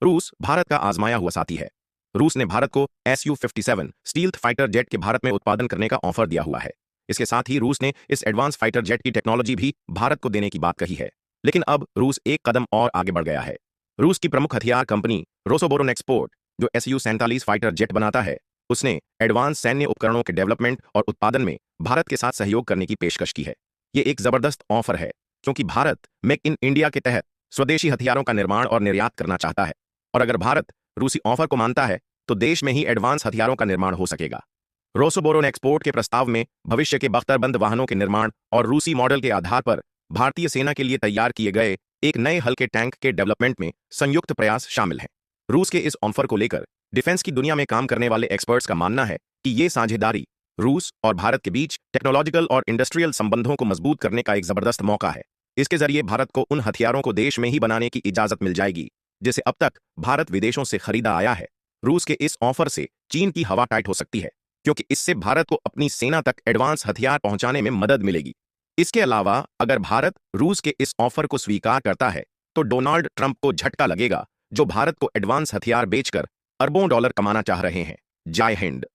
रूस भारत का आजमाया हुआ साथी है। रूस ने भारत को Su-57 स्टील्थ फाइटर जेट के भारत में उत्पादन करने का ऑफर दिया हुआ है। इसके साथ ही रूस ने इस एडवांस फाइटर जेट की टेक्नोलॉजी भी भारत को देने की बात कही है। लेकिन अब रूस एक कदम और आगे बढ़ गया है। रूस की प्रमुख हथियार कंपनी रोसोबोरोनेक्सपोर्ट, जो Su-47 फाइटर जेट बनाता है, उसने एडवांस सैन्य उपकरणों के डेवलपमेंट और उत्पादन में भारत के साथ सहयोग करने की पेशकश की है। ये एक जबरदस्त ऑफर है, क्योंकि भारत मेक इन इंडिया के तहत स्वदेशी हथियारों का निर्माण और निर्यात करना चाहता है। और अगर भारत रूसी ऑफर को मानता है, तो देश में ही एडवांस हथियारों का निर्माण हो सकेगा। रोसोबोरोनेक्सपोर्ट के प्रस्ताव में भविष्य के बख्तरबंद वाहनों के निर्माण और रूसी मॉडल के आधार पर भारतीय सेना के लिए तैयार किए गए एक नए हल्के टैंक के डेवलपमेंट में संयुक्त प्रयास शामिल हैं। रूस के इस ऑफर को लेकर डिफेंस की दुनिया में काम करने वाले एक्सपर्ट्स का मानना है कि ये साझेदारी रूस और भारत के बीच टेक्नोलॉजिकल और इंडस्ट्रियल संबंधों को मजबूत करने का एक जबरदस्त मौका है। इसके जरिए भारत को उन हथियारों को देश में ही बनाने की इजाजत मिल जाएगी जिसे अब तक भारत विदेशों से खरीदा आया है। रूस के इस ऑफर से चीन की हवा टाइट हो सकती है, क्योंकि इससे भारत को अपनी सेना तक एडवांस हथियार पहुंचाने में मदद मिलेगी। इसके अलावा अगर भारत रूस के इस ऑफर को स्वीकार करता है, तो डोनाल्ड ट्रंप को झटका लगेगा, जो भारत को एडवांस हथियार बेचकर अरबों डॉलर कमाना चाह रहे हैं। जय हिंद।